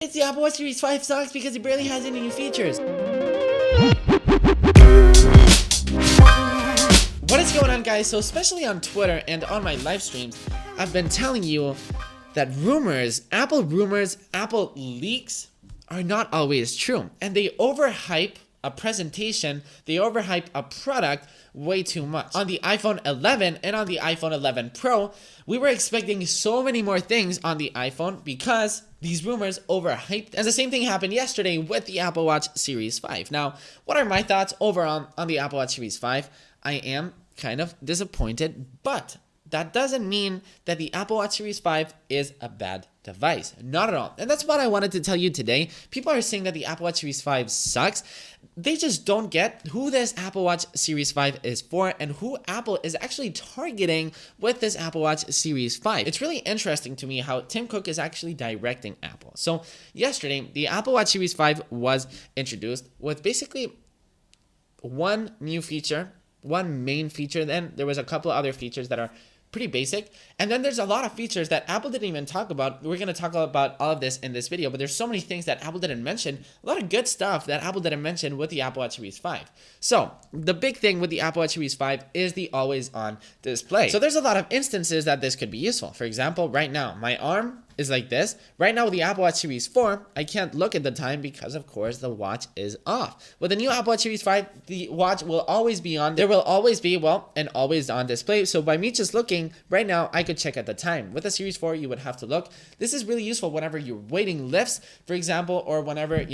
it's the Apple Watch Series 5 sucks because it barely has any new features. What is going on, guys? So especially on Twitter and on my live streams, I've been telling you that Apple leaks are not always true. And they overhype a presentation, they overhype a product way too much. On the iPhone 11 and on the iPhone 11 Pro, we were expecting so many more things on the iPhone because these rumors overhyped. And the same thing happened yesterday with the Apple Watch Series 5. Now, what are my thoughts overall on the Apple Watch Series 5? I am kind of disappointed, but that doesn't mean that the Apple Watch Series 5 is a bad device. Not at all. And that's what I wanted to tell you today. People are saying that the Apple Watch Series 5 sucks. They just don't get who this Apple Watch Series 5 is for and who Apple is actually targeting with this Apple Watch Series 5. It's really interesting to me how Tim Cook is actually directing Apple. So yesterday, the Apple Watch Series 5 was introduced with basically one new feature, one main feature. Then there was a couple of other features that are pretty basic, and then there's a lot of features that Apple didn't even talk about. We're going to talk about all of this in this video, but there's so many things that Apple didn't mention, a lot of good stuff that Apple didn't mention with the Apple Watch Series 5. So the big thing with the Apple Watch Series 5 is the always on display. So there's a lot of instances that this could be useful. For example, right now my arm is like this. Right now with the Apple Watch Series 4, I can't look at the time because of course the watch is off. With the new Apple Watch Series 5, the watch will always be on. There will always be, well, an always on display. So by me just looking right now, I could check at the time. With the Series 4, you would have to look. This is really useful whenever you're waiting lifts, for example, or whenever,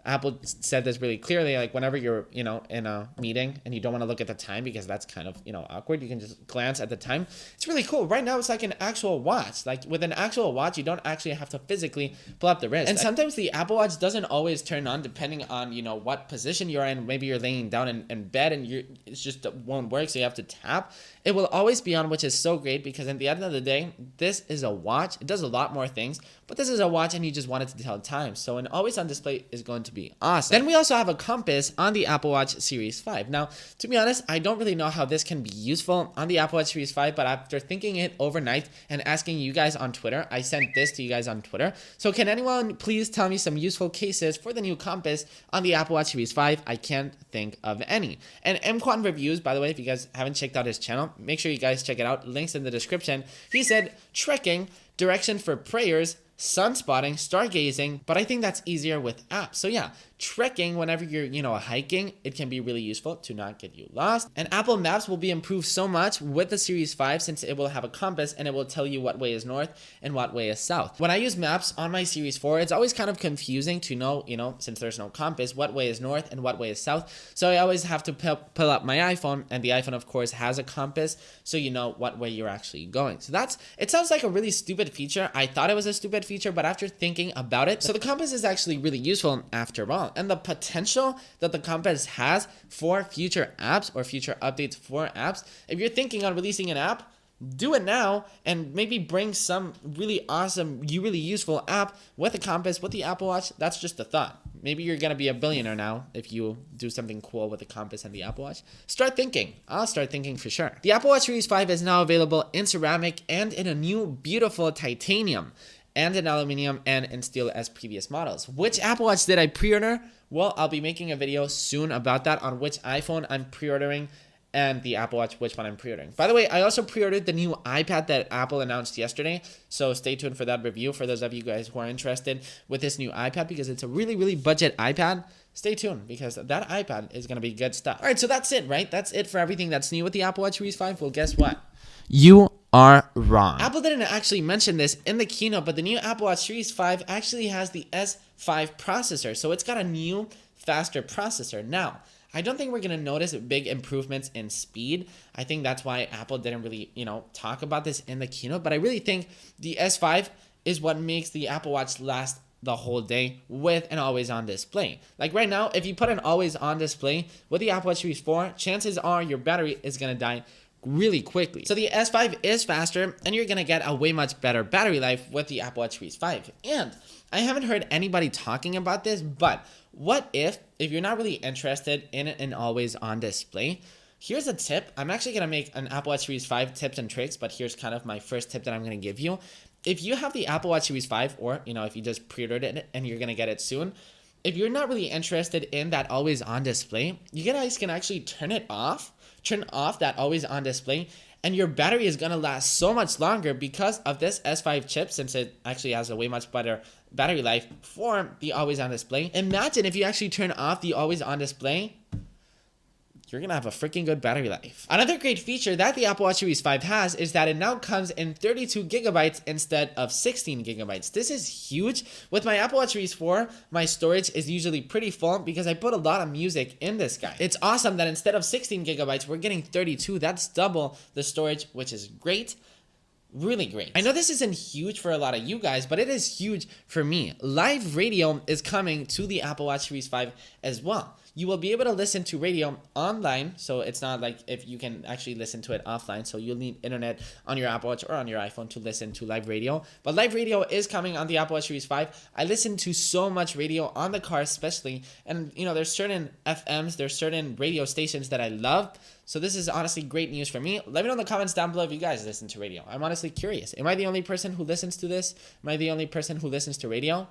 Apple said this really clearly, like whenever you're, in a meeting and you don't want to look at the time because that's kind of, awkward. You can just glance at the time. It's really cool. Right now, it's like an actual watch. Like with an actual watch, you don't actually have to physically pull up the wrist. And sometimes the Apple Watch doesn't always turn on depending on, what position you're in. Maybe you're laying down in bed and it's just won't work. So you have to tap. It will always be on, which is so great because at the end of the day, this is a watch. It does a lot more things, but this is a watch and you just want it to tell time. So an always on display is going to be awesome. Then we also have a compass on the Apple Watch Series 5. Now, to be honest, I don't really know how this can be useful on the Apple Watch Series 5, but after thinking it overnight and asking you guys on Twitter, I sent this to you guys on Twitter. So can anyone please tell me some useful cases for the new compass on the Apple Watch Series 5? I can't think of any. And MQuan Reviews, by the way, if you guys haven't checked out his channel, make sure you guys check it out. Links in the description. He said, trekking, direction for prayers, sun spotting, stargazing, but I think that's easier with apps. So yeah, trekking, whenever you're, hiking, it can be really useful to not get you lost. And Apple Maps will be improved so much with the Series 5 since it will have a compass and it will tell you what way is north and what way is south. When I use maps on my Series 4, it's always kind of confusing to know, since there's no compass, what way is north and what way is south. So I always have to pull up my iPhone, and the iPhone, of course, has a compass, so you know what way you're actually going. So it sounds like a really stupid feature. I thought it was a stupid feature, but after thinking about it, so the compass is actually really useful after all. And the potential that the compass has for future apps or future updates for apps, if you're thinking on releasing an app, do it now and maybe bring some really awesome, really useful app with a compass, with the Apple Watch. That's just a thought. Maybe you're going to be a billionaire now if you do something cool with the compass and the Apple Watch. Start thinking. I'll start thinking for sure. The Apple Watch Series 5 is now available in ceramic and in a new beautiful titanium, and in aluminum and in steel as previous models. Which Apple Watch did I pre-order? Well, I'll be making a video soon about that, on which iPhone I'm pre-ordering and the Apple Watch, which one I'm pre-ordering. By the way, I also pre-ordered the new iPad that Apple announced yesterday, so stay tuned for that review for those of you guys who are interested with this new iPad because it's a really, really budget iPad. Stay tuned because that iPad is going to be good stuff. All right, so that's it, right? That's it for everything that's new with the Apple Watch Series 5. Well, guess what? You are wrong. Apple didn't actually mention this in the keynote, but the new Apple Watch Series 5 actually has the S5 processor. So it's got a new, faster processor. Now, I don't think we're going to notice big improvements in speed. I think that's why Apple didn't really, talk about this in the keynote. But I really think the S5 is what makes the Apple Watch last the whole day with an always on display. Like right now, if you put an always on display with the Apple Watch Series 4, chances are your battery is going to die really quickly. So the S5 is faster and you're gonna get a way much better battery life with the Apple Watch Series 5. And I haven't heard anybody talking about this, but what if you're not really interested in an always on display, here's a tip. I'm actually gonna make an Apple Watch Series 5 tips and tricks, but here's kind of my first tip that I'm gonna give you. if you have the Apple Watch Series 5, or, if you just pre-ordered it and you're going to get it soon, if you're not really interested in that always on display, you guys can actually turn off that always on display, and your battery is going to last so much longer because of this S5 chip, since it actually has a way much better battery life for the always on display. Imagine if you actually turn off the always on display, you're going to have a freaking good battery life. Another great feature that the Apple Watch Series 5 has is that it now comes in 32 gigabytes instead of 16 gigabytes. This is huge. With my Apple Watch Series 4, my storage is usually pretty full because I put a lot of music in this guy. It's awesome that instead of 16 gigabytes, we're getting 32. That's double the storage, which is great. Really great. I know this isn't huge for a lot of you guys, but it is huge for me. Live radio is coming to the Apple Watch Series 5 as well. You will be able to listen to radio online, so it's not like if you can actually listen to it offline, so you'll need internet on your Apple Watch or on your iPhone to listen to live radio. But live radio is coming on the Apple Watch Series 5. I listen to so much radio on the car especially, and there's certain FMs, there's certain radio stations that I love. So this is honestly great news for me. Let me know in the comments down below if you guys listen to radio. I'm honestly curious. Am I the only person who listens to this? Am I the only person who listens to radio?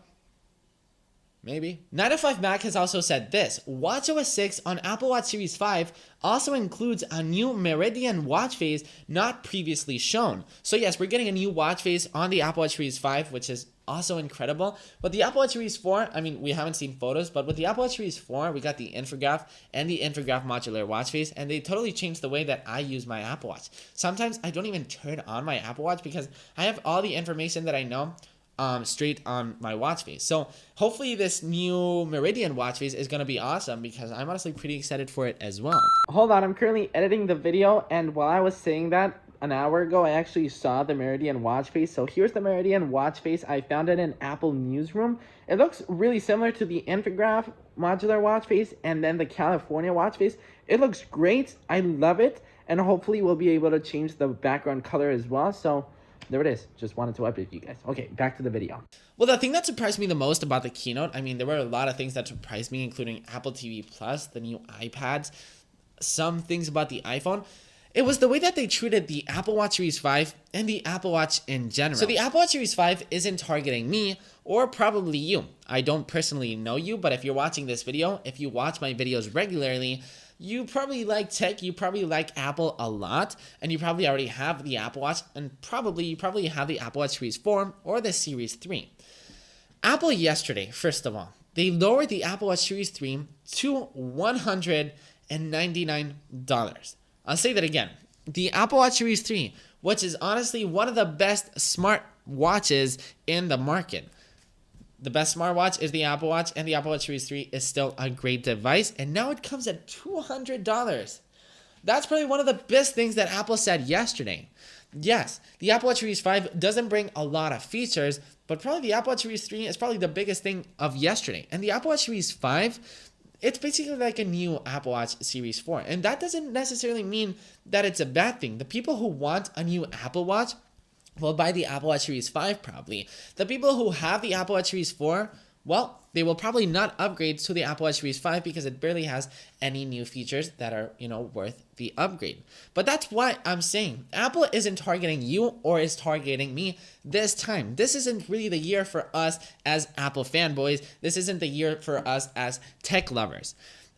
Maybe. 905Mac has also said this: watchOS 6 on Apple Watch Series 5 also includes a new Meridian watch face not previously shown. So yes, we're getting a new watch face on the Apple Watch Series 5, which is also incredible. But the Apple Watch Series 4, we haven't seen photos, but with the Apple Watch Series 4, we got the infograph and the infograph modular watch face, and they totally changed the way that I use my Apple Watch. Sometimes I don't even turn on my Apple Watch because I have all the information that I know straight on my watch face. So hopefully this new Meridian watch face is going to be awesome because I'm honestly pretty excited for it as well. Hold on, I'm currently editing the video, and while I was saying that an hour ago, I actually saw the Meridian watch face. So here's the Meridian watch face. I found it in Apple Newsroom. It looks really similar to the infograph modular watch face and then the California watch face. It looks great. I love it, and hopefully we'll be able to change the background color as well. So there it is. Just wanted to update you guys. Okay, back to the video. Well, the thing that surprised me the most about the keynote, there were a lot of things that surprised me, including Apple TV Plus, the new iPads, some things about the iPhone. It was the way that they treated the Apple Watch Series 5 and the Apple Watch in general. So the Apple Watch Series 5 isn't targeting me or probably you. I don't personally know you, but if you're watching this video, if you watch my videos regularly, you probably like tech, you probably like Apple a lot, and you probably already have the Apple Watch, and you probably have the Apple Watch Series 4 or the Series 3. Apple yesterday, first of all, they lowered the Apple Watch Series 3 to $199. I'll say that again. The Apple Watch Series 3, which is honestly one of the best smart watches in the market. The best smartwatch is the Apple Watch, and the Apple Watch Series 3 is still a great device, and now it comes at $200. That's probably one of the best things that Apple said yesterday. Yes, the Apple Watch Series 5 doesn't bring a lot of features, but probably the Apple Watch Series 3 is probably the biggest thing of yesterday. And the Apple Watch Series 5, it's basically like a new Apple Watch Series 4, and that doesn't necessarily mean that it's a bad thing. The people who want a new Apple Watch will buy the Apple Watch Series 5 probably. The people who have the Apple Watch Series 4, well, they will probably not upgrade to the Apple Watch Series 5 because it barely has any new features that are, worth the upgrade. But that's why I'm saying Apple isn't targeting you or is targeting me this time. This isn't really the year for us as Apple fanboys. This isn't the year for us as tech lovers.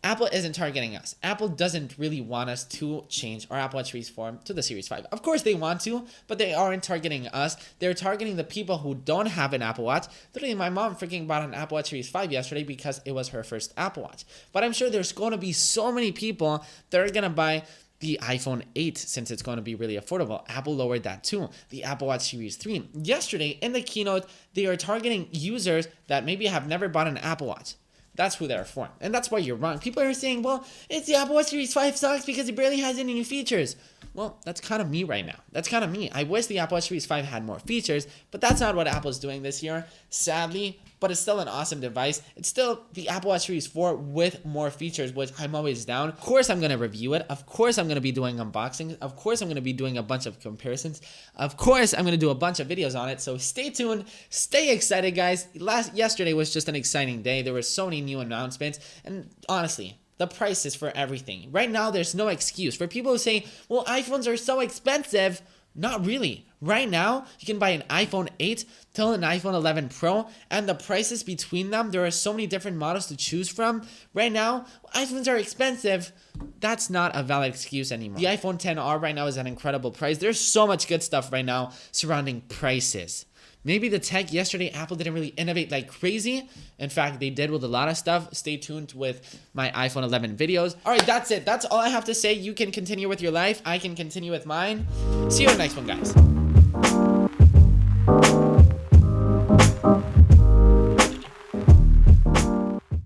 Apple isn't targeting us. Apple doesn't really want us to change our Apple Watch Series 4 to the Series 5. Of course they want to, but they aren't targeting us. They're targeting the people who don't have an Apple Watch. Literally, my mom freaking bought an Apple Watch Series 5 yesterday because it was her first Apple Watch. But I'm sure there's going to be so many people that are going to buy the iPhone 8 since it's going to be really affordable. Apple lowered that too. The Apple Watch Series 3. Yesterday, in the keynote, they are targeting users that maybe have never bought an Apple Watch. That's who they're for. And that's why you're wrong. People are saying, well, it's the Apple Watch Series 5 sucks because it barely has any new features. Well, that's kind of me right now. That's kind of me. I wish the Apple Watch Series 5 had more features, but that's not what Apple's doing this year, sadly. But it's still an awesome device. It's still the Apple Watch Series 4 with more features, which I'm always down. Of course, I'm going to review it. Of course, I'm going to be doing unboxings. Of course, I'm going to be doing a bunch of comparisons. Of course, I'm going to do a bunch of videos on it. So stay tuned. Stay excited, guys. Yesterday was just an exciting day. There were so many new announcements. And honestly, the prices for everything. Right now, there's no excuse. For people who say, well, iPhones are so expensive. Not really. Right now, you can buy an iPhone 8 till an iPhone 11 Pro, and the prices between them, there are so many different models to choose from. Right now, iPhones are expensive. That's not a valid excuse anymore. The iPhone XR right now is an incredible price. There's so much good stuff right now surrounding prices. Maybe the tech yesterday, Apple didn't really innovate like crazy. In fact, they did with a lot of stuff. Stay tuned with my iPhone 11 videos. All right, that's it. That's all I have to say. You can continue with your life. I can continue with mine. See you in the next one, guys.